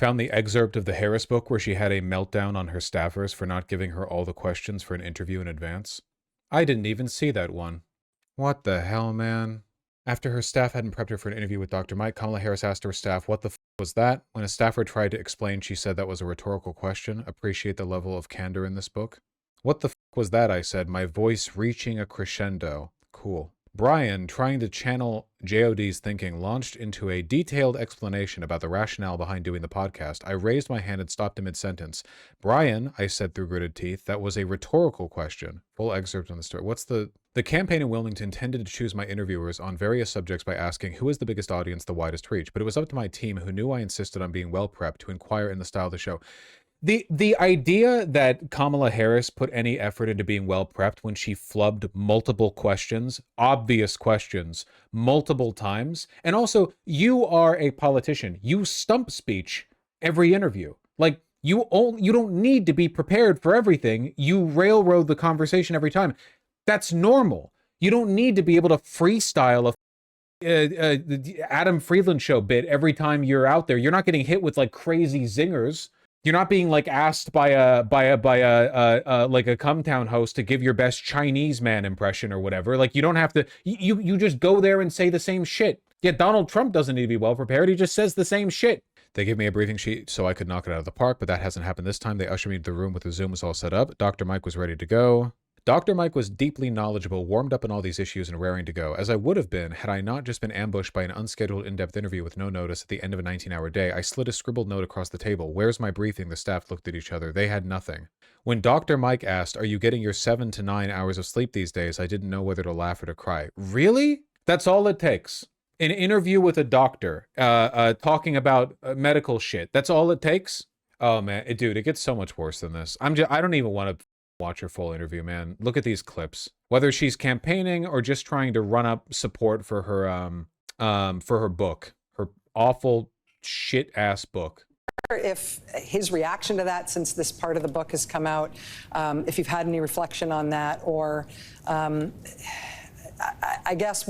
Found the excerpt of the Harris book where she had a meltdown on her staffers for not giving her all the questions for an interview in advance. I didn't even see that one. What the hell, man? After her staff hadn't prepped her for an interview with Dr. Mike, Kamala Harris asked her staff, what the f was that? When a staffer tried to explain, she said that was a rhetorical question. Appreciate the level of candor in this book. What the f was that, I said, my voice reaching a crescendo. Cool. Brian, trying to channel JOD's thinking, launched into a detailed explanation about the rationale behind doing the podcast. I raised my hand and stopped him mid-sentence. Brian, I said through gritted teeth, that was a rhetorical question. Full excerpt on the story. What's the campaign in Wilmington tended to choose my interviewers on various subjects by asking who is the biggest audience, the widest reach. But it was up to my team, who knew I insisted on being well prepped, to inquire in the style of the show. The idea that Kamala Harris put any effort into being well prepped when she flubbed multiple questions, obvious questions, multiple times, and also you are a politician. You stump speech every interview. Like you don't need to be prepared for everything. You railroad the conversation every time. That's normal. You don't need to be able to freestyle the Adam Friedland show bit every time you're out there. You're not getting hit with like crazy zingers. You're not being like asked by a like a Cumtown host to give your best Chinese man impression or whatever. Like you don't have to. You just go there and say the same shit. Yeah, Donald Trump doesn't need to be well prepared. He just says the same shit. They gave me a briefing sheet so I could knock it out of the park, but that hasn't happened this time. They ushered me into the room with the Zoom was all set up. Dr. Mike was ready to go. Dr. Mike was deeply knowledgeable, warmed up on all these issues, and raring to go, as I would have been had I not just been ambushed by an unscheduled in-depth interview with no notice at the end of a 19-hour day. I slid a scribbled note across the table. Where's my briefing? The staff looked at each other. They had nothing. When Dr. Mike asked, are you getting your 7 to 9 hours of sleep these days? I didn't know whether to laugh or to cry. Really? That's all it takes. An interview with a doctor, talking about medical shit. That's all it takes? Oh, man. Dude, it gets so much worse than this. I don't even want to watch her full interview, man. Look at these clips. Whether she's campaigning or just trying to run up support for her book, her awful shit ass book. If his reaction to that, since this part of the book has come out, if you've had any reflection on that, or I guess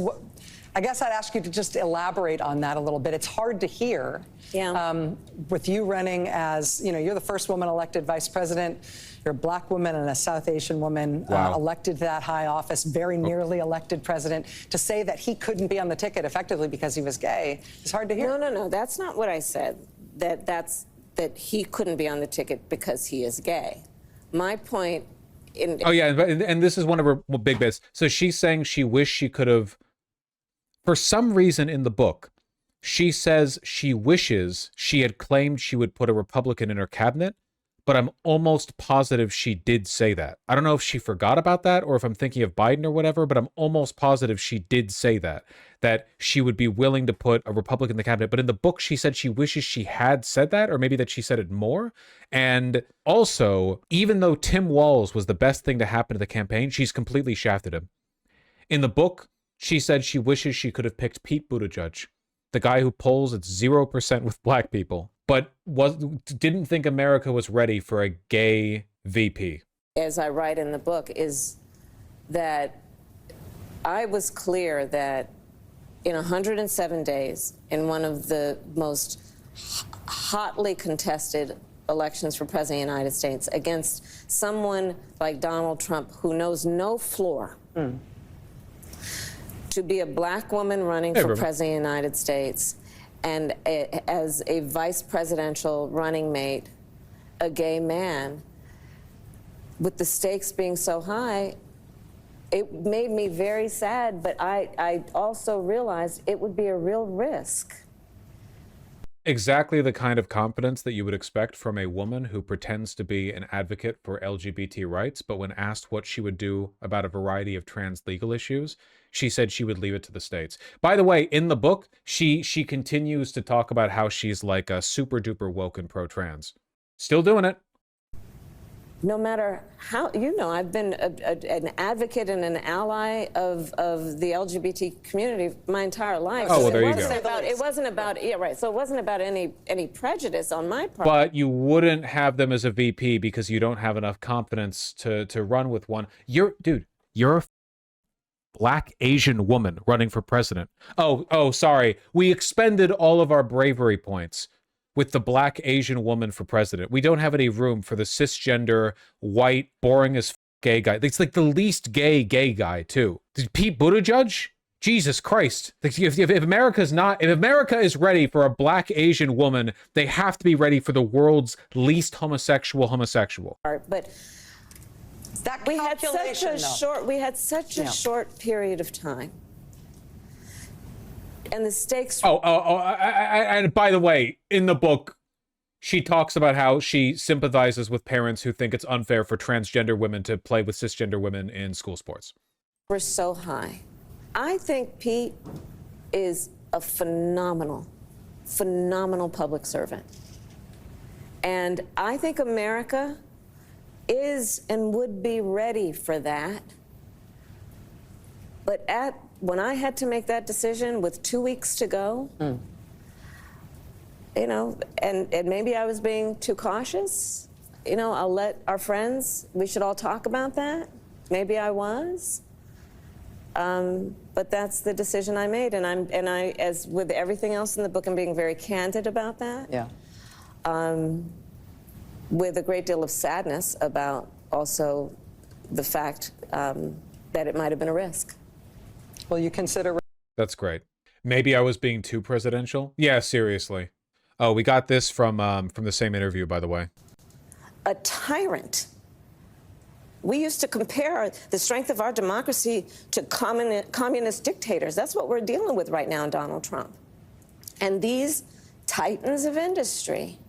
I'd ask you to just elaborate on that a little bit. It's hard to hear. Yeah. With you running as, you're the first woman elected vice president. You're a black woman and a South Asian woman. Wow. Elected to that high office, very nearly elected president. To say that he couldn't be on the ticket effectively because he was gay is hard to hear. No. That's not what I said. That he couldn't be on the ticket because he is gay. My point. Oh yeah, and this is one of her big bits. So she's saying she wished she could have. For some reason in the book, she says she wishes she had claimed she would put a Republican in her cabinet, but I'm almost positive she did say that. I don't know if she forgot about that or if I'm thinking of Biden or whatever, but I'm almost positive she did say that she would be willing to put a Republican in the cabinet. But in the book, she said she wishes she had said that, or maybe that she said it more. And also, even though Tim Walz was the best thing to happen to the campaign, she's completely shafted him. In the book, she said she wishes she could have picked Pete Buttigieg, the guy who polls at 0% with black people, but didn't think America was ready for a gay VP. As I write in the book, is that I was clear that in 107 days, in one of the most hotly contested elections for President of the United States, against someone like Donald Trump who knows no floor, to be a black woman running for President of the United States and as a vice presidential running mate, a gay man, with the stakes being so high, it made me very sad, but I also realized it would be a real risk. Exactly the kind of confidence that you would expect from a woman who pretends to be an advocate for LGBT rights, but when asked what she would do about a variety of trans legal issues, she said she would leave it to the states. By the way, in the book, she continues to talk about how she's like a super duper woke and pro-trans. Still doing it. No matter how, I've been an advocate and an ally of the LGBT community my entire life. Oh, well, there you go. It wasn't about, yeah, right. So it wasn't about any prejudice on my part. But you wouldn't have them as a VP because you don't have enough confidence to run with one. You're a black Asian woman running for president. Oh, sorry. We expended all of our bravery points. with the black Asian woman for president. We don't have any room for the cisgender, white, boring as gay guy. It's like the least gay guy, too. Pete Buttigieg? Jesus Christ. If America is ready for a black Asian woman, they have to be ready for the world's least homosexual. But that we had such a short period of time. And the stakes. And by the way, in the book, she talks about how she sympathizes with parents who think it's unfair for transgender women to play with cisgender women in school sports. We're so high. I think Pete is a phenomenal public servant. And I think America is and would be ready for that. But when I had to make that decision with 2 weeks to go, you know, and maybe I was being too cautious, you know, I'll let our friends, we should all talk about that. Maybe I was. But that's the decision I made, and I, as with everything else in the book, I'm being very candid about that. Yeah. With a great deal of sadness about also the fact that it might have been a risk. Well, you consider. That's great. Maybe I was being too presidential. Yeah, seriously. Oh, we got this from the same interview, by the way. A tyrant. We used to compare the strength of our democracy to communist dictators. That's what we're dealing with right now in Donald Trump. And these titans of industry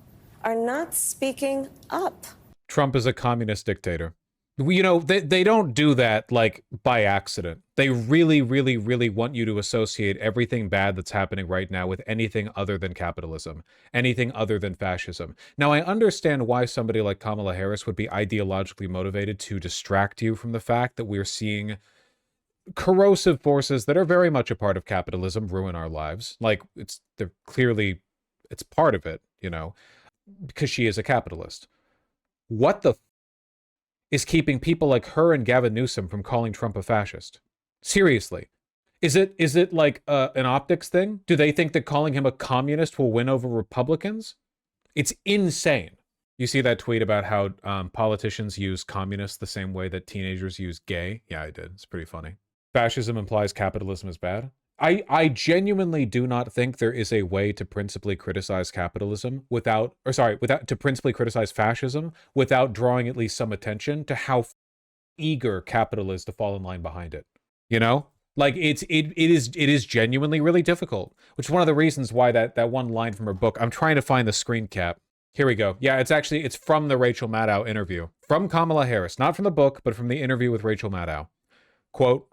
are not speaking up. Trump is a communist dictator. You know, they don't do that, like, by accident. They really, really, really want you to associate everything bad that's happening right now with anything other than capitalism, anything other than fascism. Now, I understand why somebody like Kamala Harris would be ideologically motivated to distract you from the fact that we're seeing corrosive forces that are very much a part of capitalism ruin our lives. Like, it's part of it, you know, because she is a capitalist. What the is keeping people like her and Gavin Newsom from calling Trump a fascist? Seriously. Is it like an optics thing? Do they think that calling him a communist will win over Republicans? It's insane. You see that tweet about how politicians use communist the same way that teenagers use gay? Yeah, I did. It's pretty funny. Fascism implies capitalism is bad. I genuinely do not think there is a way to principally criticize capitalism to principally criticize fascism without drawing at least some attention to how eager capital is to fall in line behind it. You know? Like, it is genuinely really difficult, which is one of the reasons why that one line from her book, I'm trying to find the screen cap. Here we go. Yeah, it's from the Rachel Maddow interview. From Kamala Harris, not from the book, but from the interview with Rachel Maddow. Quote,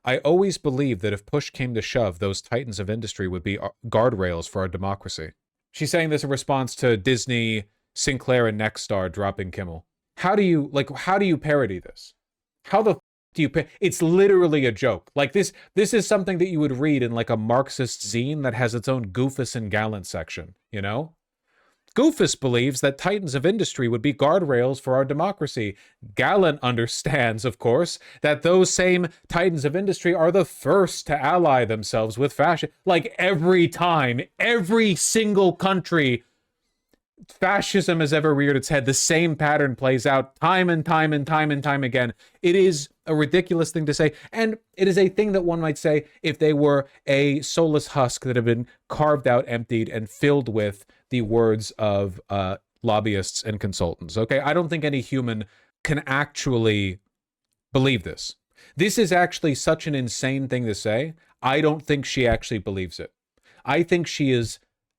I always believed that if push came to shove, those titans of industry would be guardrails for our democracy. She's saying this in response to Disney, Sinclair, and Nexstar dropping Kimmel. How do you parody this? How the do you it's literally a joke. Like, this is something that you would read in like a Marxist zine that has its own Goofus and Gallant section, you know? Goofus believes that titans of industry would be guardrails for our democracy. Gallant understands, of course, that those same titans of industry are the first to ally themselves with fascism. Like, every time, every single country fascism has ever reared its head, the same pattern plays out time and time and time and time again. It is a ridiculous thing to say, and it is a thing that one might say if they were a soulless husk that had been carved out, emptied, and filled with the words of lobbyists and consultants. Okay, I don't think any human can actually believe this. This is actually such an insane thing to say. I don't think she actually believes it. I think she is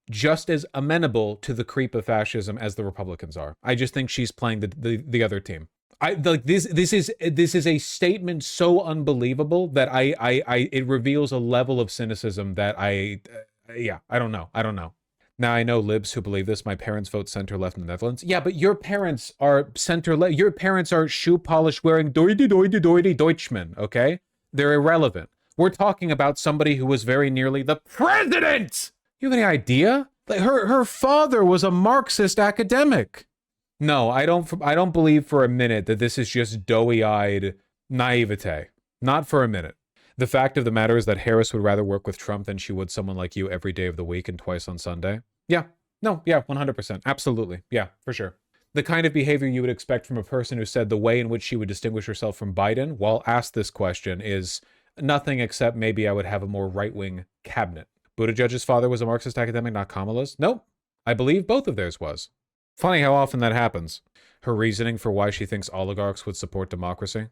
just as amenable to the creep of fascism as the Republicans are. I just think she's playing the other team. This is a statement so unbelievable that it reveals a level of cynicism that I don't know. Now, I know libs who believe this. My parents vote center-left in the Netherlands. Yeah, but your parents are center-left. Your parents are shoe polish wearing doity Deutschmen, okay? They're irrelevant. We're talking about somebody who was very nearly the president. You have any idea? Like, her father was a Marxist academic. No, I don't believe for a minute that this is just doughy-eyed naivete. Not for a minute. The fact of the matter is that Harris would rather work with Trump than she would someone like you every day of the week and twice on Sunday. Yeah, No, yeah, 100%. Absolutely. Yeah, for sure. The kind of behavior you would expect from a person who said the way in which she would distinguish herself from Biden while asked this question is nothing except maybe I would have a more right-wing cabinet. Buttigieg's father was a Marxist academic, not Kamala's. Nope. I believe both of theirs was. Funny how often that happens. Her reasoning for why she thinks oligarchs would support democracy.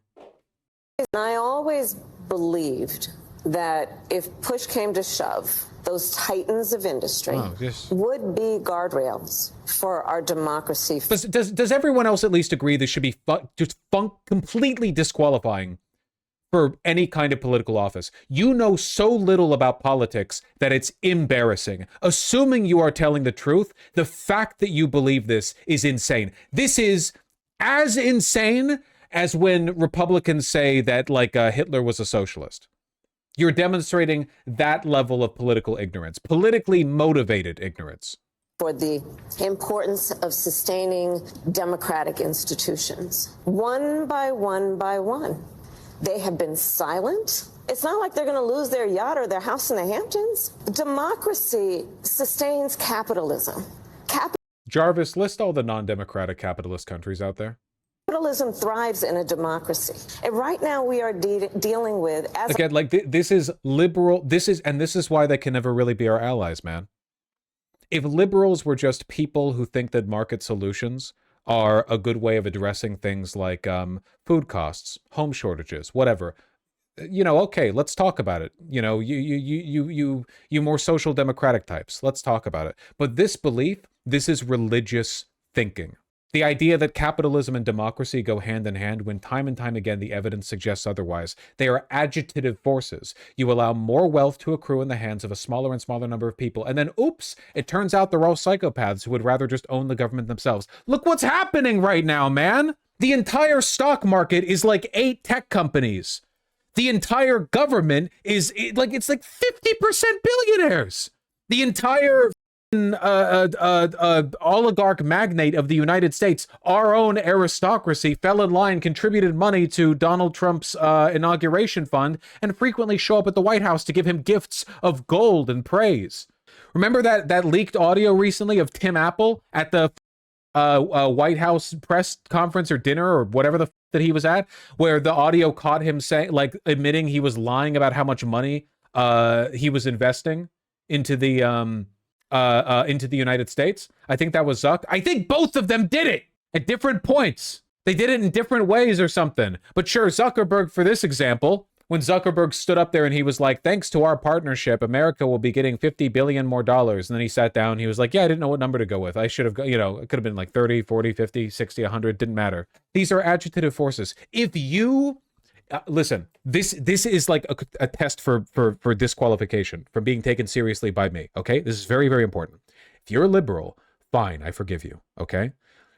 I always believed that if push came to shove, those titans of industry would be guardrails for our democracy. Does everyone else at least agree this should be completely disqualifying for any kind of political office? You know so little about politics that it's embarrassing. Assuming you are telling the truth, the fact that you believe this is insane. This is as insane as when Republicans say that, like, Hitler was a socialist. You're demonstrating that level of political ignorance, politically motivated ignorance. For the importance of sustaining democratic institutions. One by one by one. They have been silent. It's not like they're going to lose their yacht or their house in the Hamptons. Democracy sustains capitalism. Jarvis, list all the non-democratic capitalist countries out there. Capitalism thrives in a democracy. And right now we are dealing with... Again, like, this is liberal. This is why they can never really be our allies, man. If liberals were just people who think that market solutions are a good way of addressing things like food costs, home shortages, whatever, you know, okay, let's talk about it. You know, you more social democratic types, let's talk about it. But this belief, this is religious thinking. The idea that capitalism and democracy go hand in hand when time and time again the evidence suggests otherwise. They are agitative forces. You allow more wealth to accrue in the hands of a smaller and smaller number of people. And then, oops, it turns out they're all psychopaths who would rather just own the government themselves. Look what's happening right now, man. The entire stock market is like 8 tech companies. The entire government is like, it's like 50% billionaires. The entire oligarch magnate of the United States, our own aristocracy, fell in line, contributed money to Donald Trump's inauguration fund, and frequently show up at the White House to give him gifts of gold and praise. Remember that leaked audio recently of Tim Apple at the White House press conference or dinner or whatever the that he was at, where the audio caught him saying, like, admitting he was lying about how much money he was investing into the United States? I think that was Zuck. I think both of them did it at different points. They did it in different ways or something. But sure, Zuckerberg, for this example, when Zuckerberg stood up there and he was like, thanks to our partnership, America will be getting $50 billion more. And then he sat down, he was like, yeah, I didn't know what number to go with. I should have, you know, it could have been like 30, 40, 50, 60, 100, didn't matter. These are agitative forces. If you listen, this is like a test for disqualification from being taken seriously by me, okay? This is very, very important. If you're a liberal, fine, I forgive you, okay?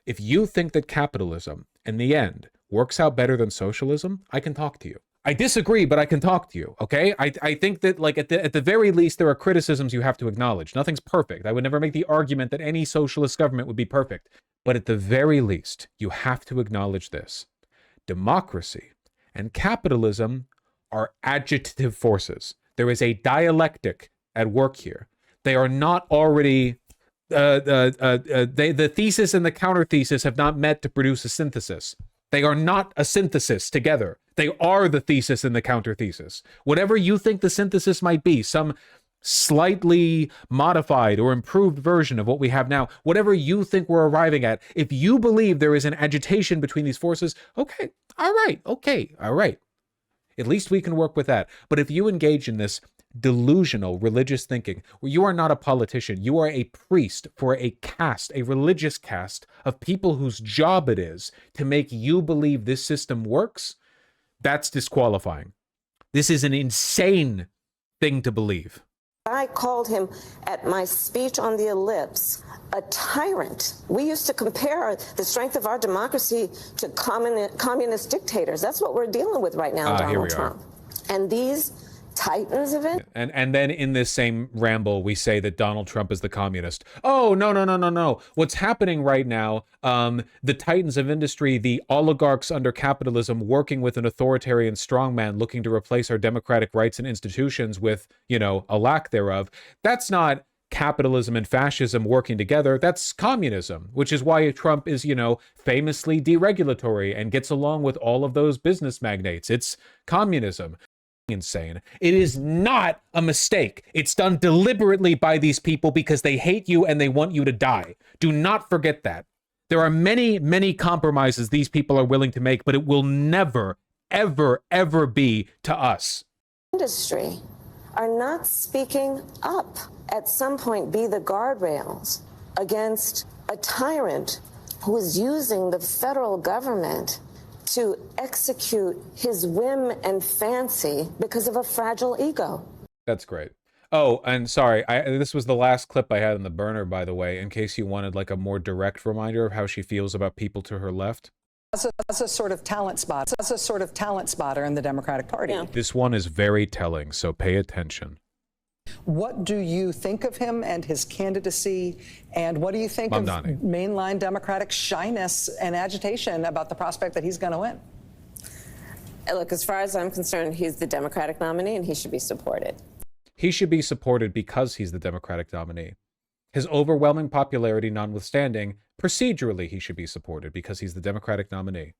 If you think that capitalism, in the end, works out better than socialism, I can talk to you. I disagree, but I can talk to you, okay? I think that, like, at the very least, there are criticisms you have to acknowledge. Nothing's perfect. I would never make the argument that any socialist government would be perfect. But at the very least, you have to acknowledge this. Democracy and capitalism are agitative forces. There is a dialectic at work here. They are not already... the thesis and the counter thesis have not met to produce a synthesis. They are not a synthesis together. They are the thesis and the counter thesis. Whatever you think the synthesis might be, some slightly modified or improved version of what we have now, whatever you think we're arriving at, if you believe there is an agitation between these forces, okay, all right, at least we can work with that. But if you engage in this delusional religious thinking, where you are not a politician, you are a priest for a caste, a religious caste of people whose job it is to make you believe this system works, that's disqualifying. This is an insane thing to believe. I called him at my speech on the ellipse a tyrant. We used to compare the strength of our democracy to communist dictators. That's what we're dealing with right now, Donald Trump. And these titans of it. And then in this same ramble, we say that Donald Trump is the communist. Oh, no. What's happening right now, the titans of industry, the oligarchs under capitalism working with an authoritarian strongman looking to replace our democratic rights and institutions with, you know, a lack thereof. That's not capitalism and fascism working together, that's communism, which is why Trump is, famously deregulatory and gets along with all of those business magnates. It's communism. Insane. It is not a mistake. It's done deliberately by these people because they hate you and they want you to die. Do not forget that. There are many, many compromises these people are willing to make, but it will never, ever, ever be to us. Industry are not speaking up. At some point, be the guardrails against a tyrant who is using the federal government to execute his whim and fancy because of a fragile ego. That's great. Oh, and sorry, this was the last clip I had in the burner, by the way, in case you wanted like a more direct reminder of how she feels about people to her left. As a sort of talent spot, as a sort of talent spotter in the Democratic Party. Yeah. This one is very telling, so pay attention. What do you think of him and his candidacy? And what do you think of mainline Democratic shyness and agitation about the prospect that he's going to win? Look, as far as I'm concerned, he's the Democratic nominee and he should be supported. He should be supported because he's the Democratic nominee. His overwhelming popularity notwithstanding, procedurally he should be supported because he's the Democratic nominee.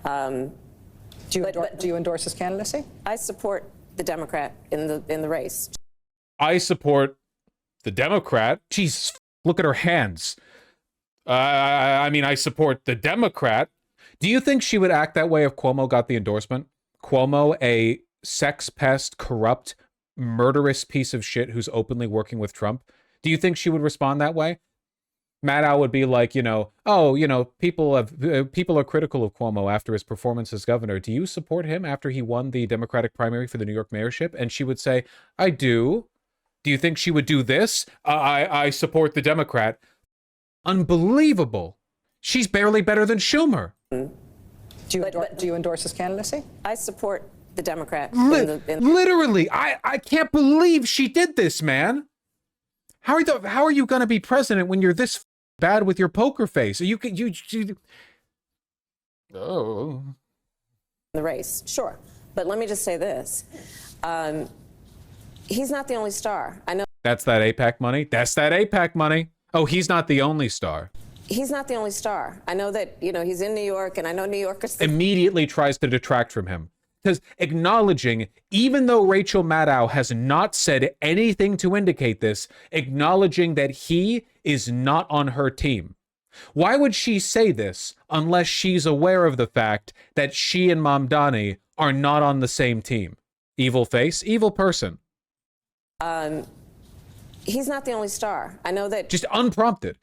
Do you endorse his candidacy? I support the Democrat in the race. I support the Democrat. Jesus, look at her hands. I support the Democrat. Do you think she would act that way if Cuomo got the endorsement? Cuomo, a sex pest, corrupt, murderous piece of shit who's openly working with Trump. Do you think she would respond that way? Maddow would be like, people are critical of Cuomo after his performance as governor. Do you support him after he won the Democratic primary for the New York mayorship? And she would say, I do. Do you think she would do this? I support the Democrat. Unbelievable. She's barely better than Schumer. Do you endorse his candidacy? I support the Democrat. Literally, I can't believe she did this, man. How are you going to be president when you're this bad with your poker face? Oh. The race, sure. But let me just say this. He's not the only star. I know. That's that AIPAC money? That's that AIPAC money. Oh, he's not the only star. He's not the only star. I know that, he's in New York, and I know New Yorkers immediately tries to detract from him. Because acknowledging, even though Rachel Maddow has not said anything to indicate this, acknowledging that he is not on her team. Why would she say this unless she's aware of the fact that she and Mamdani are not on the same team? Evil face, evil person. He's not the only star. I know that. Just unprompted.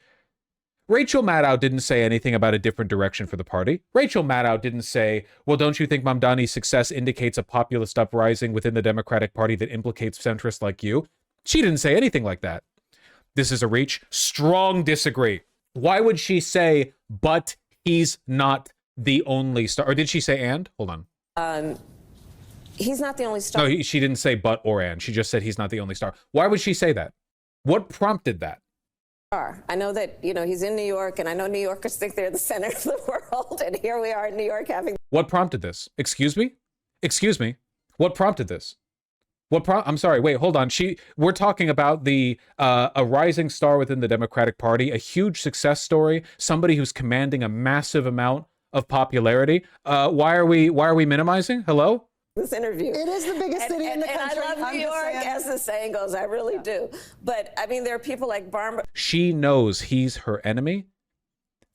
Rachel Maddow didn't say anything about a different direction for the party. Rachel Maddow didn't say, well, don't you think Mamdani's success indicates a populist uprising within the Democratic Party that implicates centrists like you? She didn't say anything like that. This is a reach. Strong disagree. Why would she say, but he's not the only star? Or did she say and? Hold on. He's not the only star. No, she didn't say but or and. She just said he's not the only star. Why would she say that? What prompted that? I know that, he's in New York, and I know New Yorkers think they're the center of the world, and here we are in New York having... What prompted this? Excuse me? Excuse me? What prompted this? I'm sorry, wait, hold on. We're talking about a rising star within the Democratic Party, a huge success story, somebody who's commanding a massive amount of popularity. Why are we minimizing? Hello? This interview. It is the biggest city in the country. And I love New York, as the saying goes. I really do. But, there are people like Barbara. She knows he's her enemy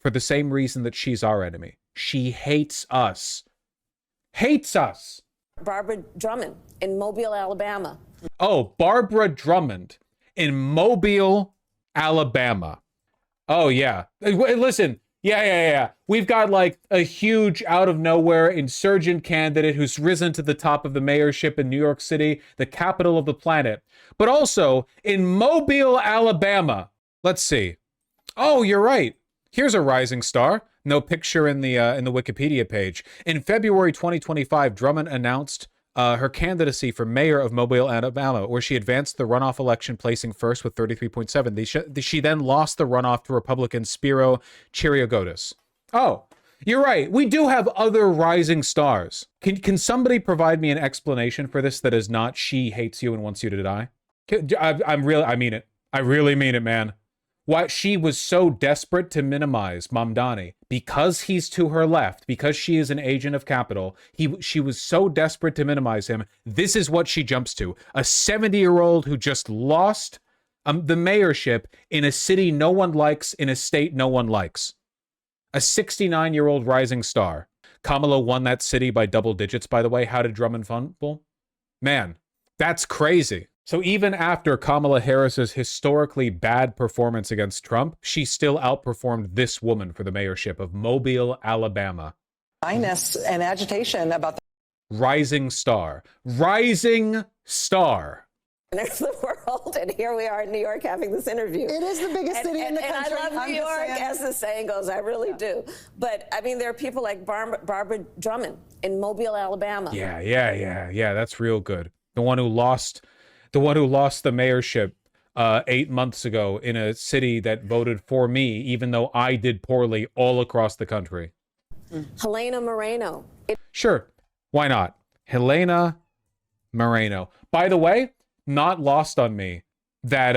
for the same reason that she's our enemy. She hates us. Hates us. Barbara Drummond in Mobile, Alabama. Oh, Barbara Drummond in Mobile, Alabama. Oh, yeah. Listen. Yeah. We've got like a huge out of nowhere insurgent candidate who's risen to the top of the mayorship in New York City, the capital of the planet. But also in Mobile, Alabama. Let's see. Oh, you're right. Here's a rising star. No picture in the Wikipedia page. In February 2025, Drummond announced her candidacy for mayor of Mobile, Alabama, where she advanced the runoff election, placing first with 33.7. She then lost the runoff to Republican Spiro Chiriogotis. Oh, you're right. We do have other rising stars. Can somebody provide me an explanation for this that is not she hates you and wants you to die? I mean it. I really mean it, man. Why she was so desperate to minimize Mamdani because he's to her left, because she is an agent of capital. She was so desperate to minimize him. This is what she jumps to: a 70-year-old who just lost the mayorship in a city no one likes, in a state no one likes. A 69-year-old rising star. Kamala won that city by double digits, by the way. How did Drummond fumble? Man, that's crazy. So even after Kamala Harris's historically bad performance against Trump, she still outperformed this woman for the mayorship of Mobile, Alabama. Minus and agitation about the rising star. Rising star. Of the world, and here we are in New York having this interview. It is the biggest city in the country. And I love New York, as the saying goes. I really do. But I mean, there are people like Barbara Drummond in Mobile, Alabama. Yeah. That's real good. The one who lost the mayorship 8 months ago in a city that voted for me, even though I did poorly all across the country. Helena Moreno. Sure, why not? Helena Moreno. By the way, not lost on me that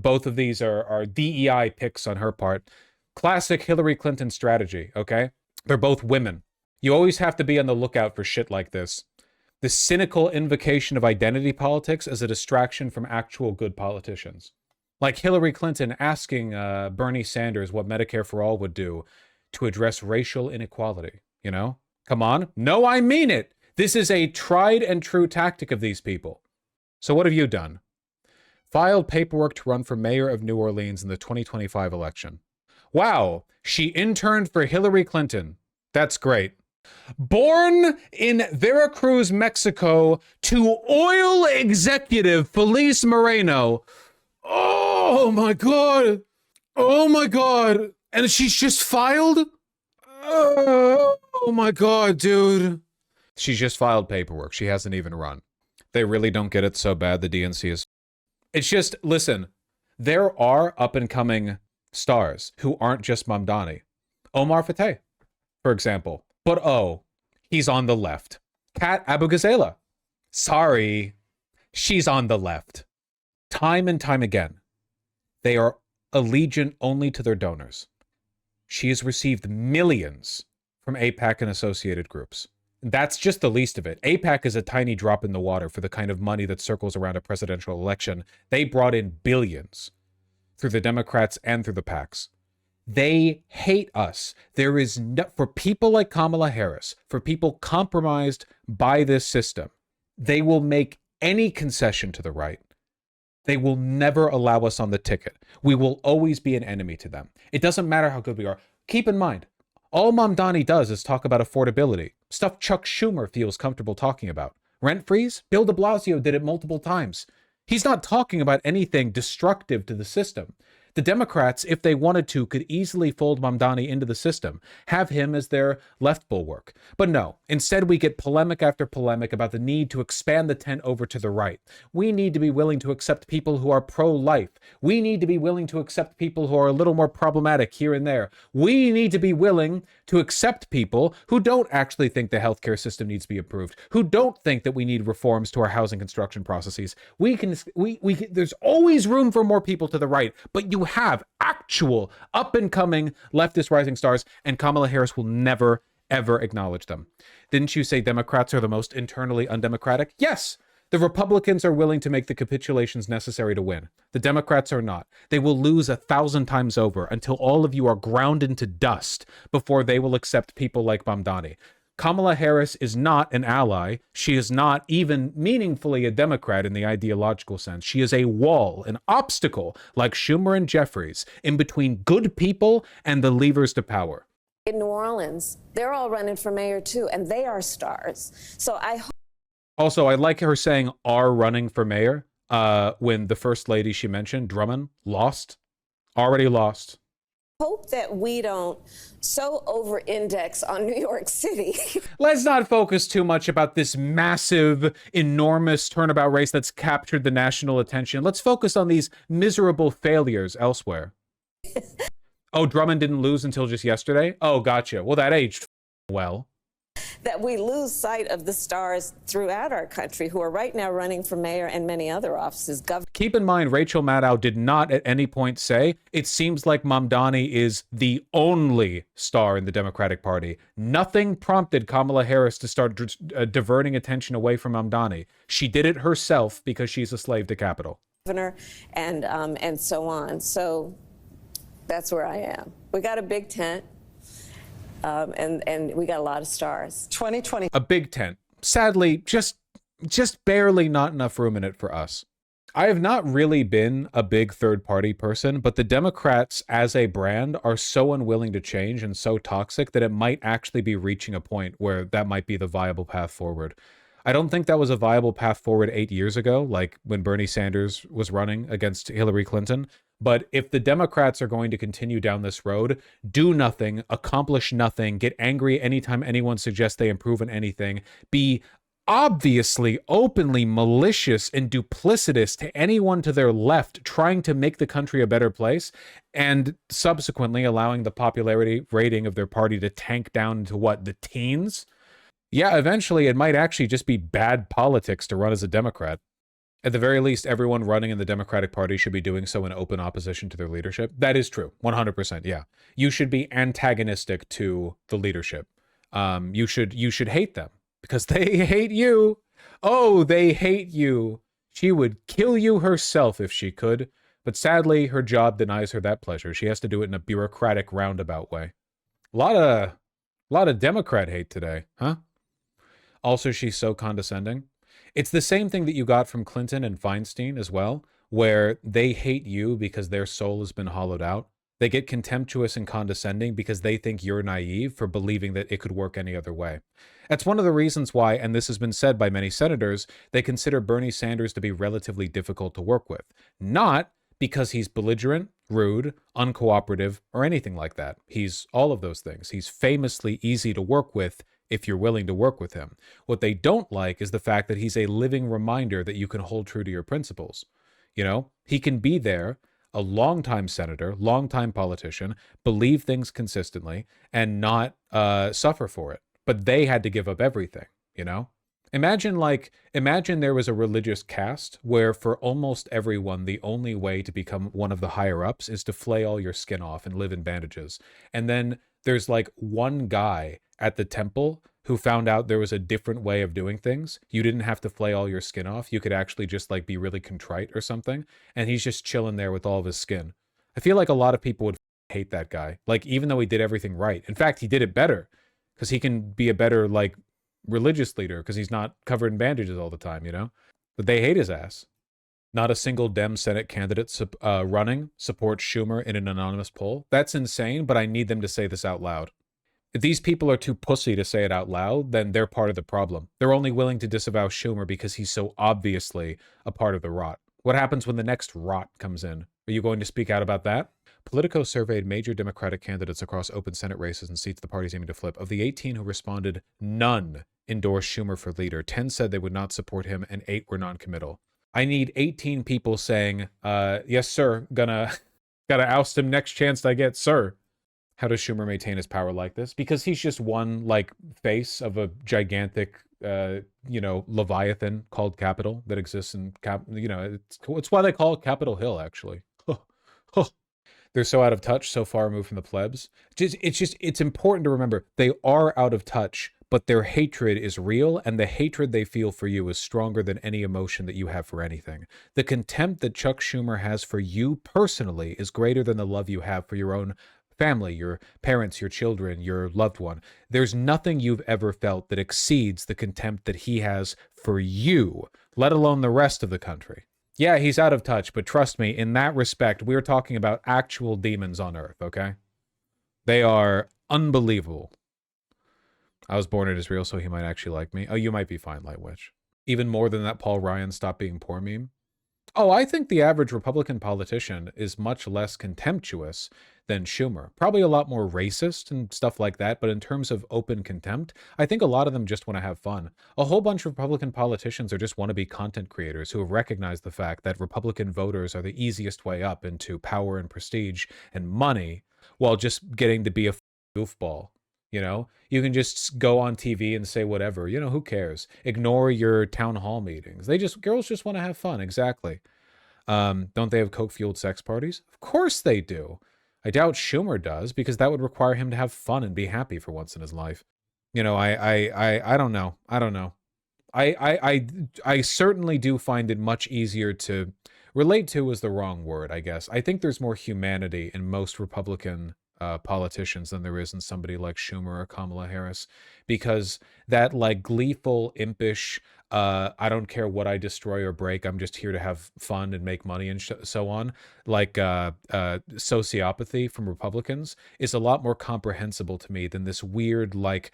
both of these are DEI picks on her part. Classic Hillary Clinton strategy, okay? They're both women. You always have to be on the lookout for shit like this. The cynical invocation of identity politics as a distraction from actual good politicians. Like Hillary Clinton asking Bernie Sanders what Medicare for All would do to address racial inequality, you know? Come on. No, I mean it. This is a tried and true tactic of these people. So what have you done? Filed paperwork to run for mayor of New Orleans in the 2025 election. Wow, she interned for Hillary Clinton. That's great. Born in Veracruz, Mexico, to oil executive Felice Moreno. Oh my God. Oh my God. And she's just filed? Oh my God, dude. She's just filed paperwork. She hasn't even run. They really don't get it so bad. The DNC is... It's just, listen, there are up-and-coming stars who aren't just Mamdani. Omar Fateh, for example. But oh, he's on the left. Kat Abu-Ghazala. Sorry, she's on the left. Time and time again, they are allegiant only to their donors. She has received millions from AIPAC and associated groups. That's just the least of it. AIPAC is a tiny drop in the water for the kind of money that circles around a presidential election. They brought in billions through the Democrats and through the PACs. They hate us. There is no, for people like Kamala Harris, for people compromised by this system, they will make any concession to the right. They will never allow us on the ticket. We will always be an enemy to them. It doesn't matter how good we are. Keep in mind, all Mamdani does is talk about affordability, stuff Chuck Schumer feels comfortable talking about. Rent freeze? Bill de Blasio did it multiple times. He's not talking about anything destructive to the system. The Democrats, if they wanted to, could easily fold Mamdani into the system, have him as their left bulwark. But no, instead we get polemic after polemic about the need to expand the tent over to the right. We need to be willing to accept people who are pro-life. We need to be willing to accept people who are a little more problematic here and there. We need to be willing to accept people who don't actually think the healthcare system needs to be improved, who don't think that we need reforms to our housing construction processes. There's always room for more people to the right, but you have actual up-and-coming leftist rising stars, and Kamala Harris will never, ever acknowledge them. Didn't you say Democrats are the most internally undemocratic? Yes! The Republicans are willing to make the capitulations necessary to win. The Democrats are not. They will lose 1,000 times over until all of you are ground into dust before they will accept people like Mamdani. Kamala Harris is not an ally. She is not even meaningfully a Democrat in the ideological sense. She is a wall, an obstacle, like Schumer and Jeffries, in between good people and the levers to power. In New Orleans, they're all running for mayor too, and they are stars. So I hope. Also, I like her saying are running for mayor when the first lady she mentioned, Drummond, lost. Already lost. Hope that we don't so over-index on New York City. Let's not focus too much about this massive, enormous turnabout race that's captured the national attention. Let's focus on these miserable failures elsewhere. Oh, Drummond didn't lose until just yesterday? Oh, gotcha. Well, that aged well. that we lose sight of the stars throughout our country who are right now running for mayor and many other offices. Keep in mind, Rachel Maddow did not at any point say, it seems like Mamdani is the only star in the Democratic Party. Nothing prompted Kamala Harris to start diverting attention away from Mamdani. She did it herself because she's a slave to capital. Governor and so on. So that's where I am. We got a big tent, and we got a lot of stars. 2020. A big tent. Sadly, just barely not enough room in it for us. I have not really been a big third-party person, but the Democrats as a brand are so unwilling to change and so toxic that it might actually be reaching a point where that might be the viable path forward. I don't think that was a viable path forward 8 years ago, like when Bernie Sanders was running against Hillary Clinton. But if the Democrats are going to continue down this road, do nothing, accomplish nothing, get angry anytime anyone suggests they improve on anything, be obviously openly malicious and duplicitous to anyone to their left trying to make the country a better place, and subsequently allowing the popularity rating of their party to tank down to what, the teens? Yeah, eventually it might actually just be bad politics to run as a Democrat. At the very least, everyone running in the Democratic Party should be doing so in open opposition to their leadership. That is true. 100%, yeah. You should be antagonistic to the leadership. You should hate them because they hate you. Oh, they hate you. She would kill you herself if she could, but sadly, her job denies her that pleasure. She has to do it in a bureaucratic roundabout way. A lot of Democrat hate today, huh? Also, she's so condescending. It's the same thing that you got from Clinton and Feinstein as well, where they hate you because their soul has been hollowed out. They get contemptuous and condescending because they think you're naive for believing that it could work any other way. That's one of the reasons why, and this has been said by many senators, they consider Bernie Sanders to be relatively difficult to work with. Not because he's belligerent, rude, uncooperative, or anything like that. He's all of those things. He's famously easy to work with if you're willing to work with him. What they don't like is the fact that he's a living reminder that you can hold true to your principles. You know, he can be there, a longtime senator, longtime politician, believe things consistently, and not suffer for it. But they had to give up everything, you know? Imagine there was a religious caste where for almost everyone, the only way to become one of the higher ups is to flay all your skin off and live in bandages. And then there's like one guy at the temple who found out there was a different way of doing things. You didn't have to flay all your skin off. You could actually just like be really contrite or something. And he's just chilling there with all of his skin. I feel like a lot of people would hate that guy. Like, even though he did everything right. In fact, he did it better because he can be a better like religious leader because he's not covered in bandages all the time, you know? But they hate his ass. Not a single Dem Senate candidate running supports Schumer in an anonymous poll. That's insane, but I need them to say this out loud. If these people are too pussy to say it out loud, then they're part of the problem. They're only willing to disavow Schumer because he's so obviously a part of the rot. What happens when the next rot comes in? Are you going to speak out about that? Politico surveyed major Democratic candidates across open Senate races and seats the party's aiming to flip. Of the 18 who responded, none endorsed Schumer for leader. 10 said they would not support him, and 8 were non-committal. I need 18 people saying, yes, sir, gotta oust him next chance I get, sir. How does Schumer maintain his power like this? Because he's just one, like, face of a gigantic, Leviathan called Capitol that exists in, it's why they call it Capitol Hill, actually. They're so out of touch, so far removed from the plebs. It's important to remember, they are out of touch, but their hatred is real, and the hatred they feel for you is stronger than any emotion that you have for anything. The contempt that Chuck Schumer has for you personally is greater than the love you have for your own family, your parents, your children, your loved one. There's nothing you've ever felt that exceeds the contempt that he has for you, let alone the rest of the country. Yeah, he's out of touch, but trust me, in that respect, we're talking about actual demons on Earth, okay? They are unbelievable. I was born in Israel, so he might actually like me. Oh, you might be fine, Light Witch. Even more than that Paul Ryan stop being poor meme. Oh, I think the average Republican politician is much less contemptuous than Schumer. Probably a lot more racist and stuff like that, but in terms of open contempt, I think a lot of them just want to have fun. A whole bunch of Republican politicians are just wannabe content creators who have recognized the fact that Republican voters are the easiest way up into power and prestige and money while just getting to be a goofball. You know, you can just go on TV and say whatever, you know, who cares? Ignore your town hall meetings. Girls just want to have fun. Exactly. Don't they have coke-fueled sex parties? Of course they do. I doubt Schumer does, because that would require him to have fun and be happy for once in his life. You know, I don't know. I don't know. I certainly do find it much easier to relate to is the wrong word, I guess. I think there's more humanity in most Republican politicians than there is in somebody like Schumer or Kamala Harris, because that like gleeful, impish, I don't care what I destroy or break, I'm just here to have fun and make money and so on, like sociopathy from Republicans is a lot more comprehensible to me than this weird, like,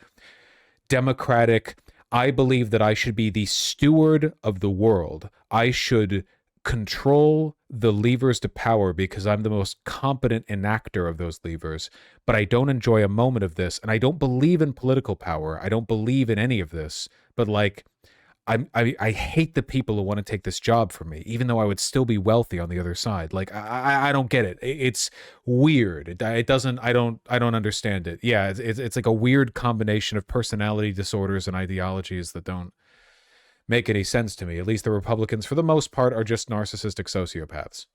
democratic, I believe that I should be the steward of the world. I should control the levers to power because I'm the most competent enactor of those levers, but I don't enjoy a moment of this, and I don't believe in political power. I don't believe in any of this, but like, I hate the people who want to take this job from me, even though I would still be wealthy on the other side. Like, I don't get it. It's weird. It doesn't, I don't understand it. Yeah, it's like a weird combination of personality disorders and ideologies that don't make any sense to me. At least the Republicans, for the most part, are just narcissistic sociopaths.